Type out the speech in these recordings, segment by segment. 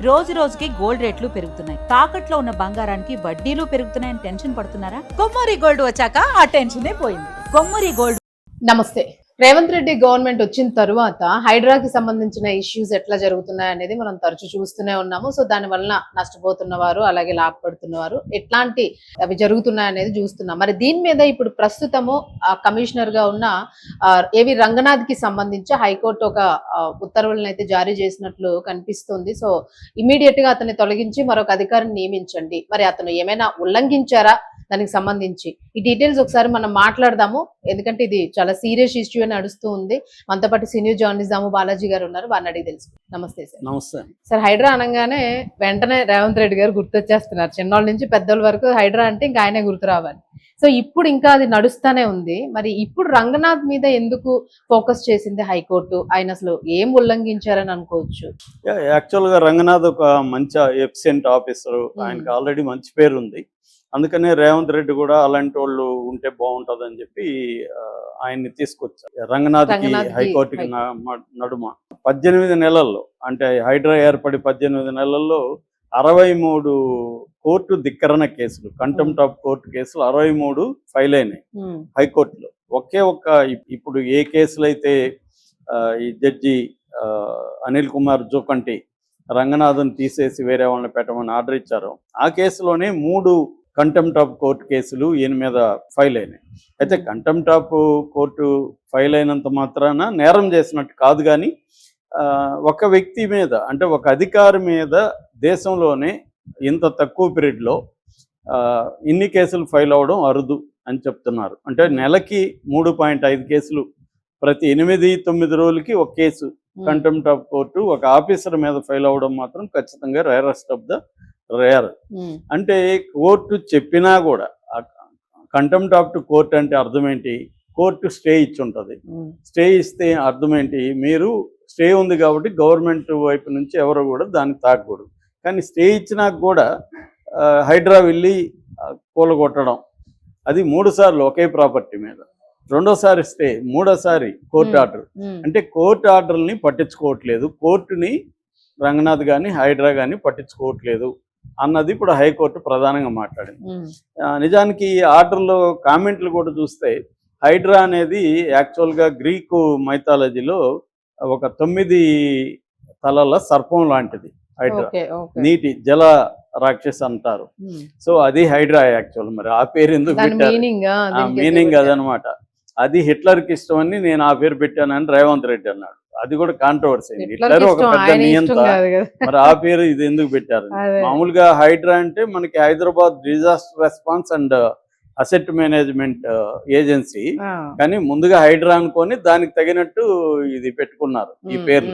రోజు రోజుకి గోల్డ్ రేట్లు పెరుగుతున్నాయి. తాకట్లో ఉన్న బంగారానికి వడ్డీలు పెరుగుతున్నాయని టెన్షన్ పడుతున్నారా? కొమ్మూరి గోల్డ్ వచ్చాక ఆ టెన్షనే పోయింది. కొమ్మూరి గోల్డ్. నమస్తే. రేవంత్ రెడ్డి గవర్నమెంట్ వచ్చిన తర్వాత హైడ్రాకి సంబంధించిన ఇష్యూస్ ఎట్లా జరుగుతున్నాయి అనేది మనం తరచూ చూస్తూనే ఉన్నాము. సో దాని వలన నష్టపోతున్న వారు అలాగే లాభపడుతున్న వారు ఎట్లాంటి అవి జరుగుతున్నాయి అనేది చూస్తున్నాం. మరి దీని మీద ఇప్పుడు ప్రస్తుతము కమిషనర్ గా ఉన్న ఏవి రంగనాథ్ కి సంబంధించి హైకోర్టు ఒక ఉత్తర్వులను అయితే జారీ చేసినట్లు కనిపిస్తుంది. సో ఇమీడియట్ గా అతన్ని తొలగించి మరొక అధికారిని నియమించండి. మరి అతను ఏమైనా ఉల్లంఘించారా దానికి సంబంధించి ఈ డీటెయిల్స్ ఒకసారి మనం మాట్లాడదాము. ఎందుకంటే ఇది చాలా సీరియస్ ఇష్యూ అని నడుస్తూ ఉంది. మనతో పాటు సీనియర్ జర్నలిస్ట్ దాము బాలాజీ గారు ఉన్నారు. వారిని అడిగి తెలుసు. నమస్తే సార్. నమస్తే సార్. హైడ్రా అనగానే వెంటనే రేవంత్ రెడ్డి గారు గుర్తొచ్చేస్తున్నారు. చిన్నోళ్ళ నుంచి పెద్దోళ్ళ వరకు హైడ్రా అంటే ఇంకా ఆయనే గుర్తు రావాలి. సో ఇప్పుడు ఇంకా అది నడుస్తానే ఉంది. మరి ఇప్పుడు రంగనాథ్ మీద ఎందుకు ఫోకస్ చేసింది హైకోర్టు? ఆయన అసలు ఏం ఉల్లంఘించారని అనుకోవచ్చు? యాక్చువల్ గా రంగనాథ్ ఒక మంచి ఎఫిషియెంట్ ఆఫీసర్. ఆయనకి ఆల్రెడీ మంచి పేరు ఉంది. అందుకనే రేవంత్ రెడ్డి కూడా అలాంటి వాళ్ళు ఉంటే బాగుంటది అని చెప్పి ఆయన్ని తీసుకొచ్చారు. రంగనాథ్కి హైకోర్టుకి నడుమ 18 నెలల్లో, అంటే హైడ్రా ఏర్పడి 18 నెలల్లో 63 కోర్టు ధిక్కరణ కేసులు, కంటెంప్ట్ ఆఫ్ కోర్టు కేసులు 63 ఫైల్ అయినాయి హైకోర్టులో. ఒకే ఒక్క ఇప్పుడు ఏ కేసులు అయితే ఈ జడ్జి అనిల్ కుమార్ జోకంటి రంగనాథన్ తీసేసి వేరే వాళ్ళని పెట్టమని ఆర్డర్ ఇచ్చారో ఆ కేసులోనే 3 కంటెంప్ట్ ఆఫ్ కోర్టు కేసులు ఈయన మీద ఫైల్ అయినాయి. అయితే కంటెంప్ట్ ఆఫ్ కోర్టు ఫైల్ అయినంత మాత్రాన నేరం చేసినట్టు కాదు. కానీ ఒక వ్యక్తి మీద, అంటే ఒక అధికారి మీద దేశంలోనే ఇంత తక్కువ పీరియడ్లో ఇన్ని కేసులు ఫైల్ అవ్వడం అరుదు అని చెప్తున్నారు. అంటే నెలకి 3.5 కేసులు, ప్రతి 8-9 రోజులకి ఒక కేసు కంటెంప్ట్ ఆఫ్ కోర్టు ఒక ఆఫీసర్ మీద ఫైల్ అవ్వడం మాత్రం ఖచ్చితంగా రేరెస్ట్ ఆఫ్ ద రేర్. అంటే కోర్టు చెప్పినా కూడా కంటెంప్ట్ ఆఫ్ కోర్టు అంటే అర్థం ఏంటి? కోర్టు స్టే ఇచ్చి ఉంటుంది. స్టే ఇస్తే అర్థం ఏంటి? మీరు స్టే ఉంది కాబట్టి గవర్నమెంట్ వైపు నుంచి ఎవరు కూడా దాన్ని తాకూడదు. కానీ స్టే ఇచ్చినాక కూడా హైడ్రా వెళ్ళి కూలగొట్టడం, అది 3 సార్లు ఒకే ప్రాపర్టీ మీద, రెండోసారి స్టే, మూడోసారి కోర్టు ఆర్డర్. అంటే కోర్టు ఆర్డర్ని పట్టించుకోవట్లేదు, కోర్టుని రంగనాథ్ కానీ హైడ్రా కానీ పట్టించుకోవట్లేదు అన్నది ఇప్పుడు హైకోర్టు ప్రధానంగా మాట్లాడింది. నిజానికి ఈ ఆర్డర్లో కామెంట్లు కూడా చూస్తే హైడ్రా అనేది యాక్చువల్గా గ్రీకు మైథాలజీలో ఒక 9 తలల సర్పం లాంటిది హైడ్రా. నీటి జల రాక్షస్ అంటారు. సో అది హైడ్రా యాక్చువల్. మరి ఆ పేరు ఎందుకు పెట్టారు? మీనింగ్ అదనమాట. అది హిట్లర్కి ఇష్టం అని నేను ఆ పేరు పెట్టానని రేవంత్ రెడ్డి అన్నాడు. అది కూడా కాంట్రవర్సీ. హిట్లర్ ఒక పెద్ద నియంత, మరి ఆ పేరు ఇది ఎందుకు పెట్టారు? మామూలుగా హైడ్రా అంటే మనకి Hyderabad disaster response and asset management agency. కానీ ముందుగా హైడ్రా అనుకొని దానికి తగినట్టు ఇది పెట్టుకున్నారు ఈ పేరు.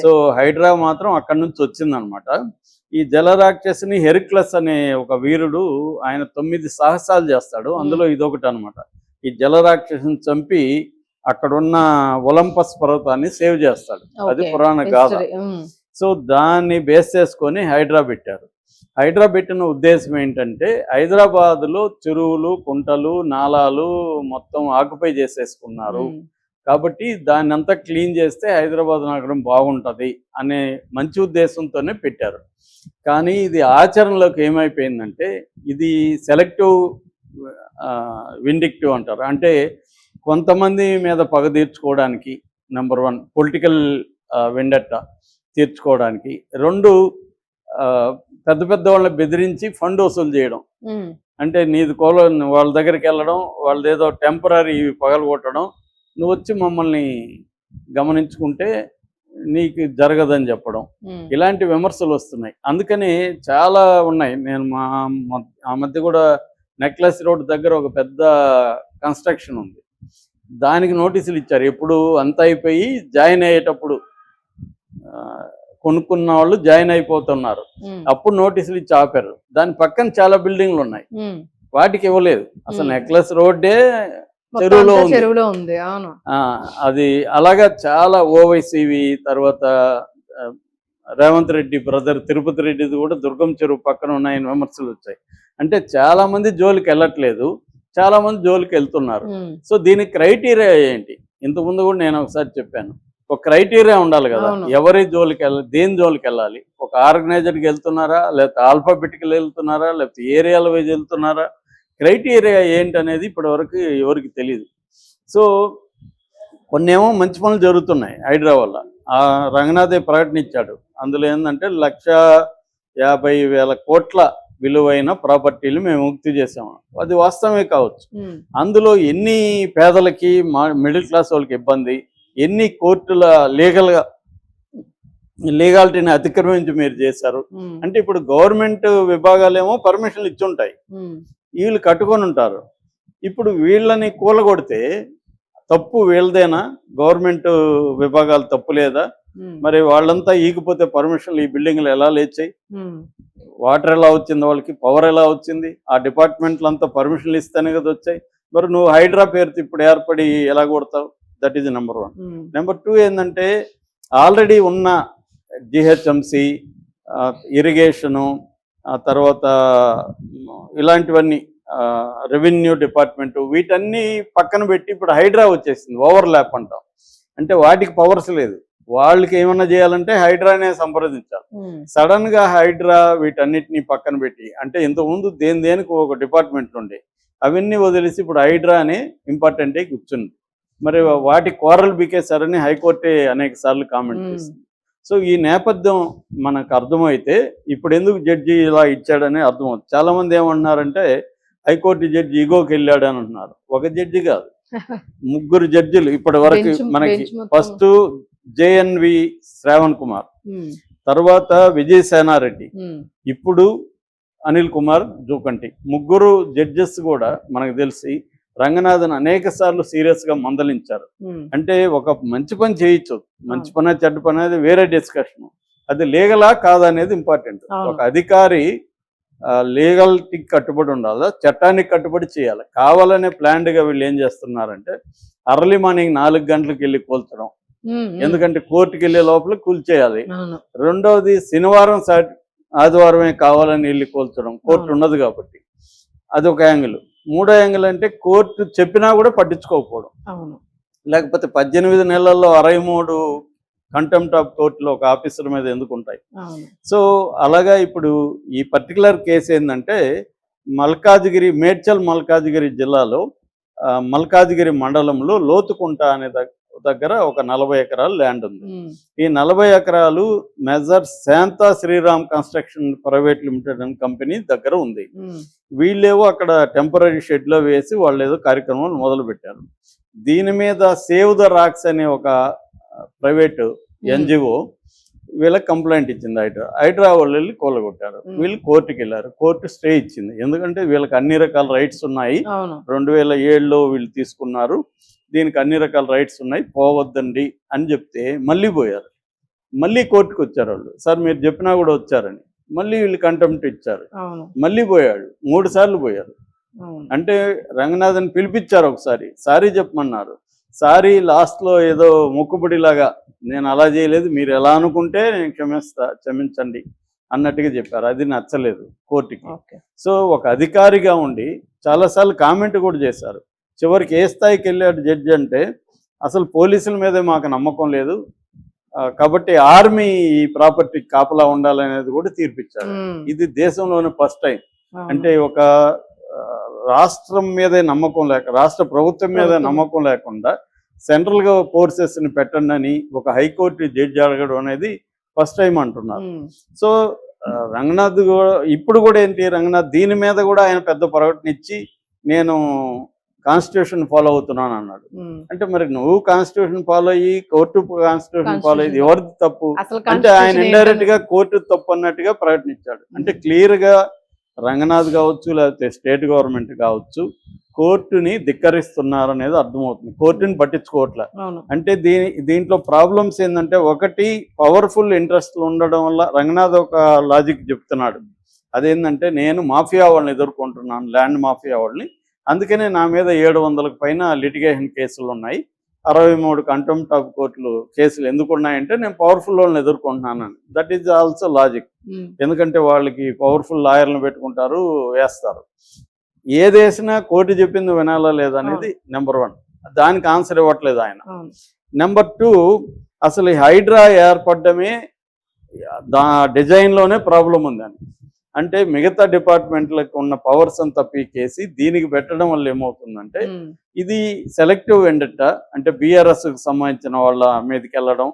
సో హైడ్రా మాత్రం అక్కడి నుంచి వచ్చిందనమాట. ఈ జలరాక్షసిని హెరిక్లస్ అనే ఒక వీరుడు, ఆయన 9 సాహసాలు చేస్తాడు. అందులో ఇదొకటి అనమాట. ఈ జలరాక్షసిని చంపి అక్కడున్న ఒలంపస్ పర్వతాన్ని సేవ్ చేస్తాడు. అది పురాణ గాథ. సో దాన్ని బేస్ చేసుకొని హైడ్రా పెట్టారు. హైడ్రా పెట్టిన ఉద్దేశం ఏంటంటే హైదరాబాద్లో చెరువులు, కుంటలు, నాలాలు మొత్తం ఆక్యుపై చేసేసుకున్నారు కాబట్టి దాన్ని అంతా క్లీన్ చేస్తే హైదరాబాద్ నగరం బాగుంటుంది అనే మంచి ఉద్దేశంతోనే పెట్టారు. కానీ ఇది ఆచరణలోకి ఏమైపోయిందంటే ఇది సెలెక్టివ్ విండిక్టివ్ అంటారు. అంటే కొంతమంది మీద పగ తీర్చుకోవడానికి, నెంబర్ 1 పొలిటికల్ వెండట్ట తీర్చుకోవడానికి, 2 పెద్ద పెద్ద వాళ్ళని బెదిరించి ఫండ్ వసూలు చేయడం. అంటే నీది వాళ్ళ దగ్గరికి వెళ్ళడం, వాళ్ళది ఏదో టెంపరీ పగలు కొట్టడం, నువ్వు వచ్చి మమ్మల్ని గమనించుకుంటే నీకు జరగదని చెప్పడం, ఇలాంటి విమర్శలు వస్తున్నాయి. అందుకని చాలా ఉన్నాయి. నేను ఆ మధ్య కూడా నెక్లెస్ రోడ్ దగ్గర ఒక పెద్ద కన్స్ట్రక్షన్ ఉంది, దానికి నోటీసులు ఇచ్చారు. ఎప్పుడు అంతా అయిపోయి జాయిన్ అయ్యేటప్పుడు కొనుక్కున్న వాళ్ళు జాయిన్ అయిపోతున్నారు, అప్పుడు నోటీసులు ఇచ్చి ఆపారు. దాని పక్కన చాలా బిల్డింగ్లు ఉన్నాయి, వాటికి ఇవ్వలేదు. అసలు నెక్లెస్ రోడ్డే చెరువులో ఉంది. అది అలాగా చాలా ఓవైసీవి. తర్వాత రేవంత్ రెడ్డి బ్రదర్ తిరుపతి రెడ్డిది కూడా దుర్గం చెరువు పక్కన ఉన్నాయని విమర్శలు వచ్చాయి. అంటే చాలా మంది జోలికి వెళ్ళట్లేదు, చాలా మంది జోలికి వెళ్తున్నారు. సో దీనికి క్రైటీరియా ఏంటి? ఇంతకుముందు కూడా నేను ఒకసారి చెప్పాను. ఒక క్రైటీరియా ఉండాలి కదా, అవును. ఎవరి జోలికి వెళ్ళాలి, దేని జోలికి వెళ్ళాలి, ఒక ఆర్గనైజర్కి వెళ్తున్నారా, లేకపోతే ఆల్ఫాబెటికల్ వెళ్తున్నారా, లేకపోతే ఏరియాల వైజ్ వెళ్తున్నారా, క్రైటీరియా ఏంటనేది ఇప్పటి వరకు ఎవరికి తెలియదు. సో కొన్నేమో మంచి పనులు జరుగుతున్నాయి హైడ్రా వల్ల. ఆ రంగనాథే ప్రకటన ఇచ్చాడు, అందులో ఏంటంటే 1,50,000 కోట్ల విలువైన ప్రాపర్టీలు మేము ముక్తి చేసాము. అది వాస్తవమే కావచ్చు. అందులో ఎన్ని పేదలకి, మిడిల్ క్లాస్ వాళ్ళకి ఇబ్బంది, ఎన్ని కోర్టుల లీగాలిటీని అతిక్రమించి మీరు చేశారు అంటే, ఇప్పుడు గవర్నమెంట్ విభాగాలేమో పర్మిషన్లు ఇచ్చి ఉంటాయి, వీళ్ళు కట్టుకొని ఉంటారు. ఇప్పుడు వీళ్ళని కూలగొడితే తప్పు వీళ్ళదేనా, గవర్నమెంట్ విభాగాలు తప్పు లేదా? మరి వాళ్ళంతా ఈగిపోతే పర్మిషన్లు ఈ బిల్డింగ్లు ఎలా లేచాయి, వాటర్ ఎలా వచ్చింది, వాళ్ళకి పవర్ ఎలా వచ్చింది, ఆ డిపార్ట్మెంట్లు అంతా పర్మిషన్లు ఇస్తేనే కదా వచ్చాయి. మరి నువ్వు హైడ్రా పేరుతో ఇప్పుడు ఏర్పడి ఎలా కొడతావు? That is number 1. నెంబర్ 2 ఏంటంటే, ఆల్రెడీ ఉన్న జిహెచ్ఎంసి, ఇరిగేషను, తర్వాత ఇలాంటివన్నీ, రెవెన్యూ డిపార్ట్మెంటు, వీటన్నీ పక్కన పెట్టి ఇప్పుడు హైడ్రా వచ్చేసింది. ఓవర్లాప్ అంటాం. అంటే వాటికి పవర్స్ లేదు, వాళ్ళకి ఏమన్నా చేయాలంటే హైడ్రానే సంప్రదించాలి. సడన్ గా హైడ్రా వీటన్నిటిని పక్కన పెట్టి, అంటే ఇంతకుముందు దేనికి ఒక డిపార్ట్మెంట్లు ఉండే, అవన్నీ వదిలేసి ఇప్పుడు హైడ్రా అనే ఇంపార్టెంటే కూర్చుంది. మరి వాటి కోరలు బీకేశారని హైకోర్టే అనేక సార్లు కామెంట్ చేసింది. సో ఈ నేపథ్యం మనకు అర్థమైతే ఇప్పుడు ఎందుకు జడ్జి ఇలా ఇచ్చాడని అర్థమవుతుంది. చాలా మంది ఏమంటున్నారంటే హైకోర్టు జడ్జి ఈగోకి వెళ్ళాడు అని అంటున్నారు. ఒక జడ్జి కాదు, 3 జడ్జిలు ఇప్పటి వరకు మనకి. ఫస్ట్ జేఎన్వి శ్రావణ్ కుమార్, తర్వాత విజయసేనారెడ్డి, ఇప్పుడు అనిల్ కుమార్ జూకంటి, 3 జడ్జెస్ కూడా మనకు తెలిసి రంగనాథన్ అనేక సార్లు సీరియస్ గా మందలించారు. అంటే ఒక మంచి పని చేయొచ్చు, మంచి పని చెడ్డ పని అనేది వేరే డిస్కషన్, అది లీగలా కాదనేది ఇంపార్టెంట్. ఒక అధికారి లీగల్టీకి కట్టుబడి ఉండాలి, చట్టానికి కట్టుబడి చేయాలి. కావాలనే ప్లాన్డ్ గా వీళ్ళు ఏం చేస్తున్నారంటే అర్లీ మార్నింగ్ 4 గంటలకు వెళ్ళి కూల్చడం, ఎందుకంటే కోర్టుకి వెళ్ళే లోపల కూల్చేయాలి. రెండవది శనివారం ఆదివారమే కావాలని వెళ్ళి కూల్చడం, కోర్టు ఉండదు కాబట్టి అదొక యాంగిల్. మూడో యాంగిల్ అంటే కోర్టు చెప్పినా కూడా పట్టించుకోకపోవడం, లేకపోతే 18 నెలల్లో 63 కంటెంప్ట్ ఆఫ్ కోర్టులో ఒక ఆఫీసర్ మీద ఎందుకు ఉంటాయి. సో అలాగా ఇప్పుడు ఈ పర్టికులర్ కేసు ఏంటంటే మేడ్చల్ మల్కాజిగిరి జిల్లాలో మల్కాజిగిరి మండలంలో లోతుకుంట అనే దగ్గర ఒక 40 ఎకరాలు ల్యాండ్ ఉంది. ఈ 40 ఎకరాలు మెజర్ Shantha Sriram construction private limited అనే కంపెనీ దగ్గర ఉంది. వీళ్ళేవో అక్కడ టెంపరీ షెడ్ లో వేసి వాళ్ళు ఏదో కార్యక్రమాలు మొదలు పెట్టారు. దీని మీద సేవ్ ద రాక్స్ అనే ఒక ప్రైవేట్ ఎన్జిఓ వీళ్ళకి కంప్లైంట్ ఇచ్చింది. హైడ్రా వాళ్ళు వెళ్ళి కూలగొట్టారు. వీళ్ళు కోర్టుకి వెళ్ళారు, కోర్టు స్టే ఇచ్చింది. ఎందుకంటే వీళ్ళకి అన్ని రకాల రైట్స్ ఉన్నాయి, 2007లో వీళ్ళు తీసుకున్నారు, దీనికి అన్ని రకాల రైట్స్ ఉన్నాయి, పోవద్దండి అని చెప్తే మళ్ళీ పోయారు. మళ్ళీ కోర్టుకు వచ్చారు వాళ్ళు, సార్ మీరు చెప్పినా కూడా వచ్చారని. మళ్ళీ వీళ్ళు కంటెంప్ట్ ఇచ్చారు, మళ్ళీ పోయాడు, 3 సార్లు పోయారు. అంటే రంగనాథన్ పిలిపించారు, ఒకసారి సారీ చెప్పమన్నారు. సారీ లాస్ట్లో ఏదో మొక్కుబడిలాగా, నేను అలా చేయలేదు, మీరు ఎలా అనుకుంటే నేను క్షమించండి అన్నట్టుగా చెప్పారు. అది నచ్చలేదు కోర్టుకి. సో ఒక అధికారిగా ఉండి చాలాసార్లు కామెంట్ కూడా చేశారు. చివరికి ఏ స్థాయికి వెళ్ళాడు జడ్జి అంటే, అసలు పోలీసుల మీదే మాకు నమ్మకం లేదు కాబట్టి ఆర్మీ ఈ ప్రాపర్టీకి కాపలా ఉండాలనేది కూడా తీర్పిచ్చారు. ఇది దేశంలోనే ఫస్ట్ టైం. అంటే ఒక రాష్ట్రం మీదే నమ్మకం లేక, రాష్ట్ర ప్రభుత్వం మీద నమ్మకం లేకుండా సెంట్రల్ గా ఫోర్సెస్ ని పెట్టండి అని ఒక హైకోర్టు జడ్జి అడగడం అనేది ఫస్ట్ టైం అంటున్నారు. సో రంగనాథ్ ఇప్పుడు కూడా ఏంటి, రంగనాథ్ దీని మీద కూడా ఆయన పెద్ద ప్రకటన ఇచ్చి నేను కాన్స్టిట్యూషన్ ఫాలో అవుతున్నాను అన్నాడు. అంటే మరి నువ్వు కాన్స్టిట్యూషన్ ఫాలో అయ్యి కోర్టు కాన్స్టిట్యూషన్ ఫాలో అయ్యి ఎవరిది తప్పు అంటే, ఆయన ఇండైరెక్ట్ గా కోర్టు తప్పు అన్నట్టుగా ప్రకటించాడు. అంటే క్లియర్ గా రంగనాథ్ కావచ్చు, లేకపోతే స్టేట్ గవర్నమెంట్ కావచ్చు, కోర్టుని ధిక్కరిస్తున్నారు అనేది అర్థమవుతుంది. కోర్టుని పట్టించుకోవట్లే. అంటే దీంట్లో ప్రాబ్లమ్స్ ఏంటంటే, ఒకటి పవర్ఫుల్ ఇంట్రెస్ట్లు ఉండడం వల్ల రంగనాథ్ ఒక లాజిక్ చెప్తున్నాడు. అదేంటంటే, నేను మాఫియా వాళ్ళని ఎదుర్కొంటున్నాను, ల్యాండ్ మాఫియా వాళ్ళని, అందుకనే నా మీద 700కు పైన లిటిగేషన్ కేసులు ఉన్నాయి, 63 కంటెంప్ట్ ఆఫ్ కోర్టులు కేసులు ఎందుకు ఉన్నాయంటే నేను పవర్ఫుల్ వాళ్ళని ఎదుర్కొంటున్నానని. That is also logic. ఎందుకంటే వాళ్ళకి పవర్ఫుల్ లాయర్లను పెట్టుకుంటారు, వేస్తారు. ఏదేసినా కోర్టు చెప్పింది వినాలా లేదా అనేది నెంబర్ 1. దానికి ఆన్సర్ ఇవ్వట్లేదు ఆయన. నెంబర్ 2, అసలు ఈ హైడ్రా ఏర్పడమే డిజైన్లోనే ప్రాబ్లం ఉందని. అంటే మిగతా డిపార్ట్మెంట్లకు ఉన్న పవర్స్ అంతా పీకేసి దీనికి పెట్టడం వల్ల ఏమవుతుందంటే ఇది సెలెక్టివ్ వెండట, అంటే బీఆర్ఎస్కి సంబంధించిన వాళ్ళ మీదకి వెళ్ళడం,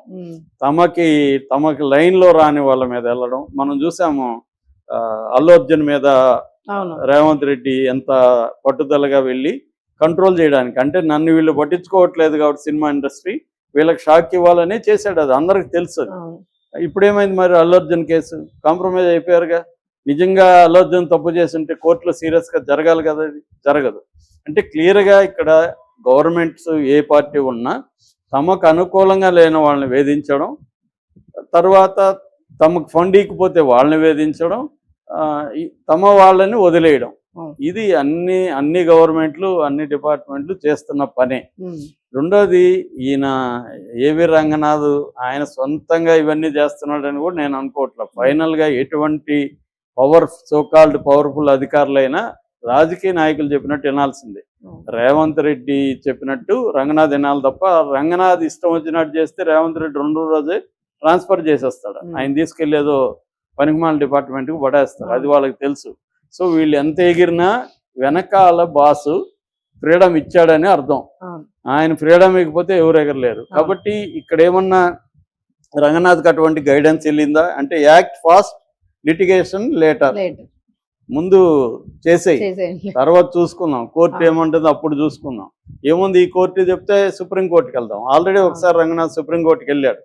తమకి లైన్లో రాని వాళ్ళ మీద వెళ్ళడం. మనం చూసాము అల్లు అర్జున్ మీద రేవంత్ రెడ్డి ఎంత పట్టుదలగా వెళ్ళి కంట్రోల్ చేయడానికి, అంటే నన్ను వీళ్ళు పట్టించుకోవట్లేదు కాబట్టి సినిమా ఇండస్ట్రీ వీళ్ళకి షాక్ ఇవ్వాలనే చేశాడు. అది అందరికి తెలుసు. ఇప్పుడేమైంది మరి అల్లు అర్జున్ కేసు కాంప్రమైజ్ అయిపోయారుగా. నిజంగా అల్లు అర్జున్ తప్పు చేస్తుంటే కోర్టులో సీరియస్గా జరగాలి కదా, అది జరగదు. అంటే క్లియర్గా ఇక్కడ గవర్నమెంట్స్ ఏ పార్టీ ఉన్నా తమకు అనుకూలంగా లేని వాళ్ళని వేధించడం, తర్వాత తమకు ఫండ్ ఇకపోతే వాళ్ళని వేధించడం, తమ వాళ్ళని వదిలేయడం, ఇది అన్ని గవర్నమెంట్లు అన్ని డిపార్ట్మెంట్లు చేస్తున్న పనే. రెండోది ఈయన ఏవి రంగనాథ్ ఆయన సొంతంగా ఇవన్నీ చేస్తున్నాడని కూడా నేను అనుకోవట్లేదు. ఫైనల్గా ఎటువంటి సోకాల్డ్ పవర్ఫుల్ అధికారులైనా రాజకీయ నాయకులు చెప్పినట్టు వినాల్సిందే. రేవంత్ రెడ్డి చెప్పినట్టు రంగనాథ్ వినాలి తప్ప, రంగనాథ్ ఇష్టం వచ్చినట్టు చేస్తే రేవంత్ రెడ్డి 2 రోజే ట్రాన్స్ఫర్ చేసేస్తాడు. ఆయన తీసుకెళ్లేదో పనికిమాల డిపార్ట్మెంట్కి పడేస్తారు, అది వాళ్ళకి తెలుసు. సో వీళ్ళు ఎంత ఎగిరినా వెనకాల బాసు ఫ్రీడమ్ ఇచ్చాడని అర్థం. ఆయన ఫ్రీడమ్ ఇకపోతే ఎవరు ఎగరలేరు. కాబట్టి ఇక్కడ ఏమన్నా రంగనాథ్కి అటువంటి గైడెన్స్ వెళ్ళిందా అంటే యాక్ట్ ఫాస్ట్, లిటిగేషన్ లేటర్, ముందు చేసేయి, తర్వాత చూసుకుందాం, కోర్టు ఏమంటుందో అప్పుడు చూసుకుందాం. ఏముంది ఈ కోర్టు చెప్తే సుప్రీంకోర్టుకి వెళ్దాం. ఆల్రెడీ ఒకసారి రంగనాథ్ సుప్రీంకోర్టుకి వెళ్ళాడు.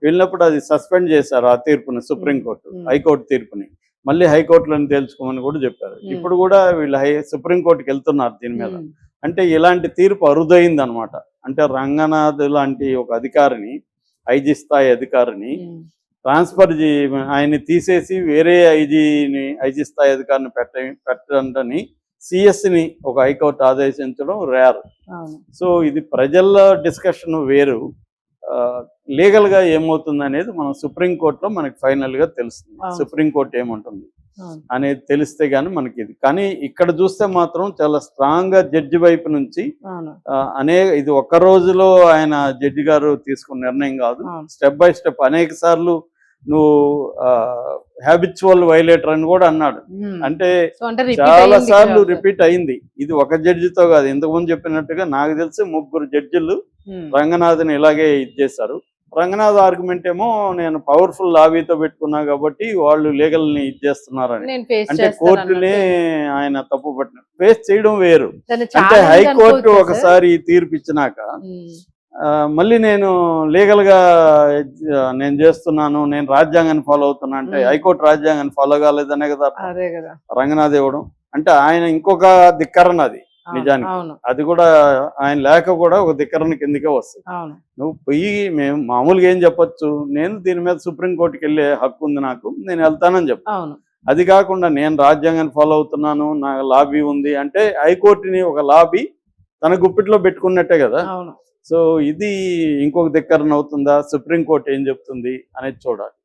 వెళ్ళినప్పుడు అది సస్పెండ్ చేశారు ఆ తీర్పుని, సుప్రీంకోర్టు హైకోర్టు తీర్పుని. మళ్ళీ హైకోర్టులను తేల్చుకోమని కూడా చెప్పారు. ఇప్పుడు కూడా వీళ్ళు సుప్రీంకోర్టుకి వెళ్తున్నారు దీని మీద. అంటే ఇలాంటి తీర్పు అరుదైంది అనమాట. అంటే రంగనాథ్ లాంటి ఒక అధికారిని, ఐజీ స్థాయి అధికారిని ట్రాన్స్ఫర్ ఆయన్ని తీసేసి వేరే ఐజీ స్థాయి అధికారిని పెట్టండి సిఎస్ని ఒక హైకోర్టు ఆదేశించడం రేర్. సో ఇది ప్రజల డిస్కషన్ వేరు, లీగల్గా ఏమవుతుంది అనేది మనం సుప్రీంకోర్టులో మనకి ఫైనల్గా తెలుస్తుంది. సుప్రీంకోర్టు ఏముంటుంది అనేది తెలిస్తే గానీ మనకి ఇది. కానీ ఇక్కడ చూస్తే మాత్రం చాలా స్ట్రాంగ్ గా జడ్జి వైపు నుంచి ఇది ఒక్క రోజులో ఆయన జడ్జి గారు తీసుకున్న నిర్ణయం కాదు, స్టెప్ బై స్టెప్ అనేక సార్లు నువ్వు హ్యాబిచువల్ వైలేటర్ అని కూడా అన్నాడు. అంటే చాలా సార్లు రిపీట్ అయింది. ఇది ఒక జడ్జితో కాదు, ఇంతకుముందు చెప్పినట్టుగా నాకు తెలిసి 3 జడ్జిలు రంగనాథ్ని ఇలాగే ఇచ్చేశారు. రంగనాథ్ ఆర్గ్యుమెంట్ ఏమో నేను పవర్ఫుల్ లాబీతో పెట్టుకున్నా కాబట్టి వాళ్ళు లీగల్ ని ఇచ్చేస్తున్నారని. అంటే కోర్టునే ఆయన తప్పు పట్టిన ఫేస్ చేయడం వేరు. అంటే హైకోర్టు ఒకసారి తీర్పు ఇచ్చినాక మళ్ళీ నేను లీగల్ గా నేను చేస్తున్నాను, నేను రాజ్యాంగాన్ని ఫాలో అవుతున్నా అంటే హైకోర్టు రాజ్యాంగాన్ని ఫాలో కాలేదనే కదా రంగనాథ్ ఇవ్వడం. అంటే ఆయన ఇంకొక ధిక్కరణ అది నిజానికి. అది కూడా ఆయన లేక కూడా ఒక ధిక్కరణ కిందకే వస్తుంది. నువ్వు పోయి మేము మామూలుగా ఏం చెప్పొచ్చు, నేను దీని మీద సుప్రీంకోర్టుకి వెళ్ళే హక్కు ఉంది నాకు, నేను వెళ్తానని చెప్పాను. అది కాకుండా నేను రాజ్యాంగాన్ని ఫాలో అవుతున్నాను, నా లాబీ ఉంది అంటే హైకోర్టుని ఒక లాబీ తన గుప్పిట్లో పెట్టుకున్నట్టే కదా. సో ఇది ఇంకొక ధిక్కరణ అవుతుందా, సుప్రీంకోర్టు ఏం చెప్తుంది అనేది చూడాలి.